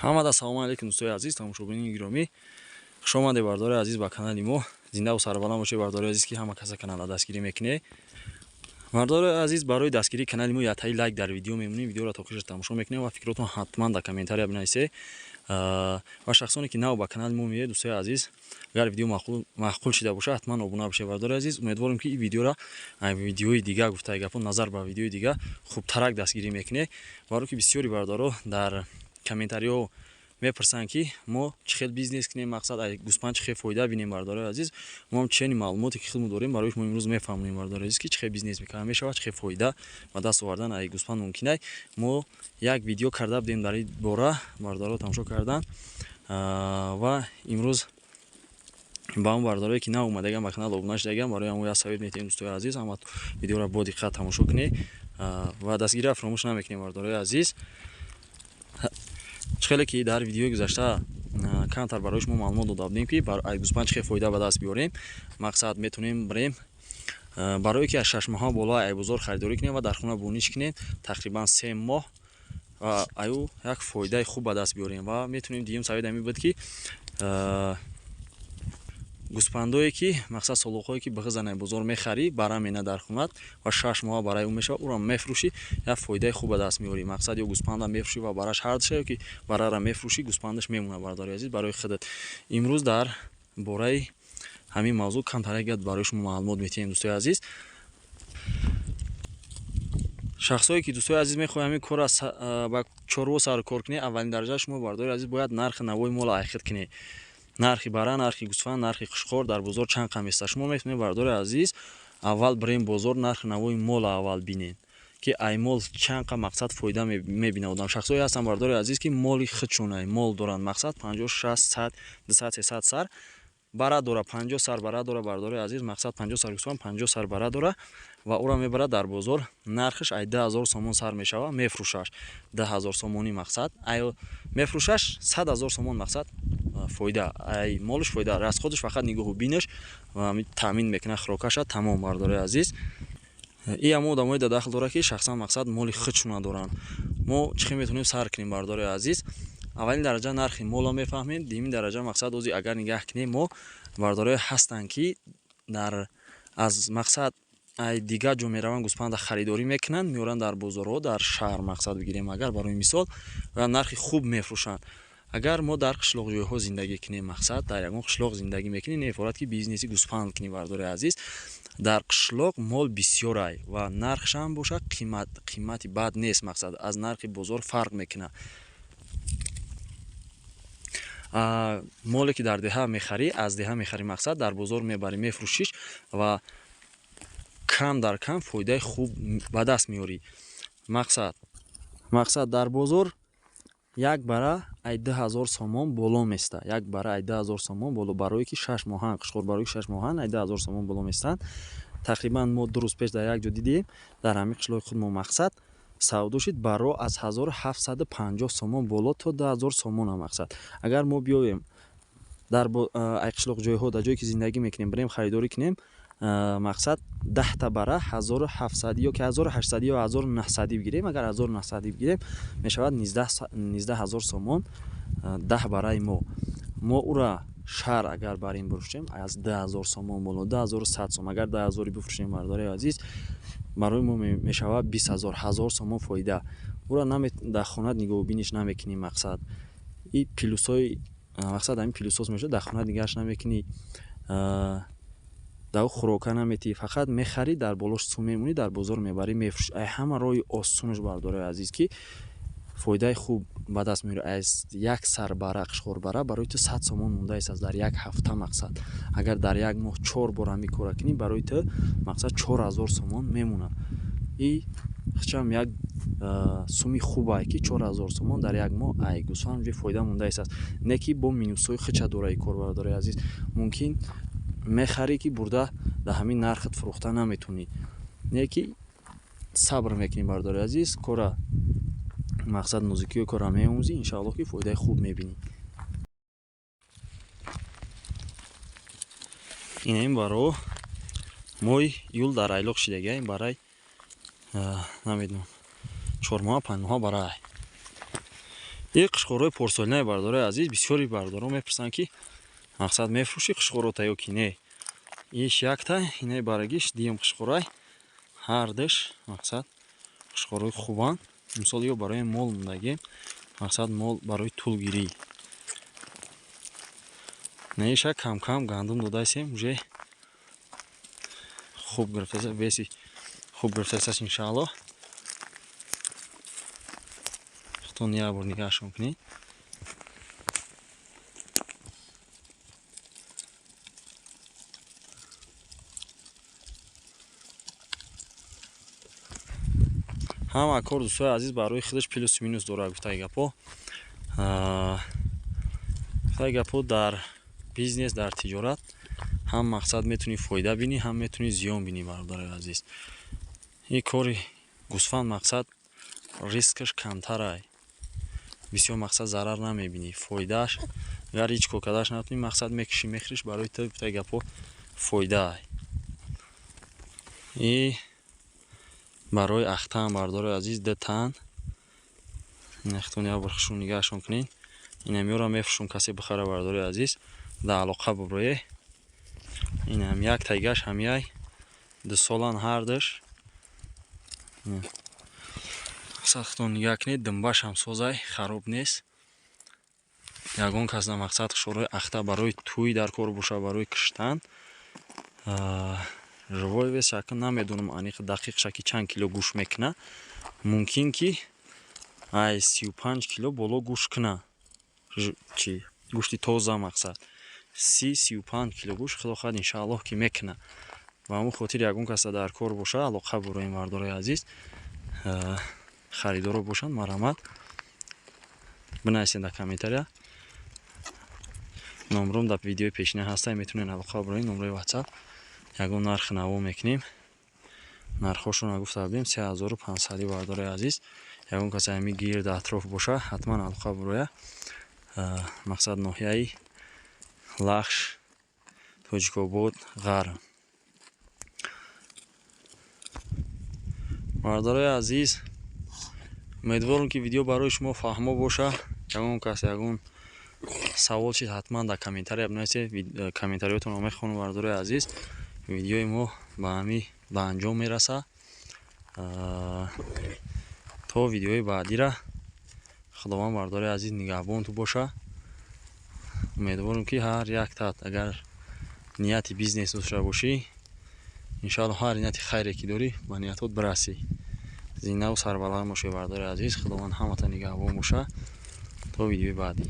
ҳамада ассалому алайкум дӯстои азиз, тамошобини гиромӣ. Хуш омадед бардори азиз ба канали мо. Зинда ва сарбаланд бошед бардори азиз ки ҳама каса канала дастгирӣ мекунед. Бардори азиз, барои дастгирии канали мо ятаи лайк дар видео мемонем. Видеоро то охираш тамошо мекунед ва фикротон ҳатман дар комментария бинависед. Ва шахсоне ки нав ба канали мо меояд, дӯстои азиз, агар видео маъқул шида боша, ҳатман обуна бошед бардори азиз. Умедворим ки ин видеоро видеои дига гуфтаи гапон назар ба видеои дига хубтарак дастгирӣ мекунед. Баро ки бисёри бардоро дар комментариҳо мепурсанд ки мо чӣ хел бизнес кунем, мақсад ай гӯспанд чӣ хел фоида бинем бардори азиз. Мо чени маълумоте ки худмон дорем, барои мо имрӯз мефаҳмонем бардори азиз ки чӣ хел бизнес мекунад мешавад, чӣ хел фоида ба даст овардан ай гӯспанд мумкин ай. Мо як видео карда будем дар ин бора, бардоро тамошо кардан ва имрӯз ба он бардорое ки нав омадаган ба канал обуна шудаган, барои ҳамон як совет метаҳем дӯстои азиз. Ҳама видеоро бо диққат тамошо кунед ва дастгириро фаромӯш намекунем бардори азиз. چه خیلی که در ویدیوی گذشته کمتر برای شما معلومات داده بودیم که برای گوسفند چه فایده به دست بیاریم. مقصد میتونیم بریم برای که از 6 ماه بالا ای بزرگ خریداری کنیم و در خونه بونیش کنیم تقریبا 3 ماه ایو یک فایده خوب به دست بیاریم. و میتونیم دیگه سوید می بود که گوسفندایی که مقصد سلوخایی که بغزن بزرگ میخری برای مینا در خونت و 6 ماه برای اون میشه، اون رو میفروشی یا فایده خوب به دست میاری. مقصد یا گوسفند میفروشی و براش هر چیزی که برای را میفروشی گوسفندش میمونه برداری عزیز برای خودت. امروز در باره همین موضوع کم تر برای شما معلومات میتیم دوستای عزیز. شخصایی که دوستای عزیز میخواد همین کار با چورو سر کار کنه، اولین درجه شما برداری عزیز باید نرخ نوای مال ایخت کنه. نرخی برای نرخی گوسفند، نرخی خشخور در بازار چند کم است. شما میتونید بردار عزیز اول بریم بازار نرخ نوای مال اول بینین که ای مال چند کم مقصد فایده میبینه. آدم شخصایی هستن بردار عزیز که مالی خودشونه مال دارن، مقصد 50 60 100 200 300 سر برا داره، 50 سر برا داره بردار عزیز. مقصد 50 سر گوسفند 50 سر برا داره و او را میبره در بازار، نرخش ای 10000 سومون سر میشوه، میفروشش 10000 سومونی مقصد ای میفروشش 100000 سومون مقصد فایده ای مالش فایده از خودش فقط نگاه و بینش و تامین میکنه خوراکش تمام برداره عزیز. این هم آدمای داخل داره که شخصا مقصد مالی خودشون دارن. ما چی میتونیم سر کنیم برداره عزیز؟ اولین درجه نرخ مالا میفهمیم، دومین درجه مقصد اوزی اگر نگاه کنیم ما برداره هستن که در از مقصد ای دیگه جو میرون گوسفند خریداری میکنن، میورن در بازارها در شهر مقصد بگیریم اگر برای مثال و نرخ خوب میفروشن. اگر ما در قشلاق جایها زندگی کنیم، مقصد در یگان قشلاق زندگی میکنیم، نفرات که بیزنسی گوسفند کنیم برداره عزیز. در قشلاق مال بسیار ای و نرخش هم باشه قیمتی بد نیست، مقصد از نرخ بازار فرق میکنه. مالی که در دهه میخری از دهه میخری مقصد در بازار میبری میفروشیش و کم در کم فایده خوب به دست میاری. مقصد در بازار یک برای 10000 سومون بالا میسته، یک برای 10000 سومون بالا برای که 6 ماهن قشقور برای 6 ماهن 10000 سومون بالا میستن. تقریبا ما 2 روز پیش در یک جا دیدیم در همین قشلاق خود ما مقصد سودا شد برای از 1750 سومون بالا تا 10000 سومون مقصد. اگر ما بیایم در قشلاق جایها در جایی که زندگی میکنیم بریم خریداری کنیم، مقصد 10 تا برای 1700 یا که 1800 یا 1900 بگیریم. اگر 1900 بگیریم میشود 19000 سومون 10 برای ما او را شهر اگر بریم بفروشیم از 10000 سومون بالا 10100 سومون. اگر 10000 بفروشیم برداره عزیز برای ما میشود 20000 1000 سومون فایده. او را در خونه نگاه و بینش نمیکنیم. مقصد این پلوسای مقصد همین پلوساس میشه، در خونه نگاهش نمیکنی، در خوراکه نمیتی، فقط میخری در بالاش سو میمونی، در بازار میبری میفروشی. همه رای آسونش برداره عزیز که فایده خوب به دست میاره. از یک سر برق قشقور برای تو 100 سومون مونده است از در یک هفته. مقصد اگر در یک ماه 4 بار هم کار کنی برای تو مقصد 4000 سومون میمونه. این خچم یک سومی خوبه که 4000 سومون در یک ماه ای گوسفند فایده مونده است. نه که با مینوسای خچ داره کار برداره عزیز. ممکن میخری که برده در همین نرخت فروخته نمیتونی، نه که صبر میکنی برداره عزیز. کار مقصد نزدیکی کار میاموزی، ان شاء الله که فایده خوب میبینی. این برای مای یول در ایلاق شدگی، این برای نمیدونم 4 ماه 5 ماه برای ин қушқорҳои порсолинаи бардораи азиз бисёри бардорон мепурсанд ки мақсад мефурӯшӣ қушқорота ё ки не. иш якта инаи барагиш диюм қушқорай ҳардаш мақсад қушқорои хубанд. мисол ё барои мол мондагем мақсад мол барои тулгирӣ. наиша кам кам гандум додаисем уже хуб гирифтааст веси хуб гирифтааст иншааллоҳ. хутун як бор нигаҳшон кунед. ҳама кор дӯстои азиз барои худаш плюс минус дорад. гуфтаи гапо дар бизнес дар тиҷорат ҳам мақсад метуни фоида бинӣ, ҳам метуни зиён бинӣ. бародари азиз, ин кори гӯсфанд мақсад рискаш камтарай, бисёр мақсад зарар намебинӣ. фоидааш агар ҳеҷ кор кардаш натуни мақсад мекушӣ мехӯриш барои ту гуфтаи гапо фоидаай. И барои ахтан бардораи азиз датан нахтун як бор хушун нигаҳшон кунед. инам ёра мефурӯшум касе бихара бардораи азиз да алоқа буброе. инам як тайгаш ҳамяй 2 солан ҳардаш сахтон нигаҳ кунед. димбаш ҳам созай хароб нест. ягон кас на мақсад хушорои ахта барои туй дар кор боша, барои киштан. живой вес шакл намедонам аниқ дақиқ шаки чанд кило гӯш мекуна. мумкин ки ай 35 кило боло гӯш куна. чи гӯшти тоза мақсад 30-35 кило гӯш худохоҳад иншааллоҳ ки мекуна. ба ҳамон хотир ягон каса дар кор боша алоқа буроим бардораи азиз. харидоро бошанд марҳамат бинависед дар комментария. номром дар видеои пешина ҳаста, метавонед алоқа буроед. номрои WhatsApp ягон нархи наво мекунем. нархошро гуфта будем 3500 бардораи азиз. ягон касе ҳами гирд атроф боша ҳатман алоқа буроя. мақсад ноҳияи лахш тоҷикобод ғарм. бардораи азиз, умедворам ки видео барои шумо фаҳмо боша. ягон кас ягон савол чиз ҳатман дар комментария бинависед. комментариётонро мехонам бардораи азиз. видеои мо ба анҷом мераса. то видеои баъдира худованд бардораи азиз нигаҳбонту боша. умедворам ки ҳар яктат агар нияти бизнес дошта бошӣ, иншааллоҳ ҳар нияти хайре ки дорӣ ба ниятот бирасӣ. зиндаву сарбаланд бошед бардораи азиз. худованд ҳаматон нигаҳбон боша. то видеои баъдӣ.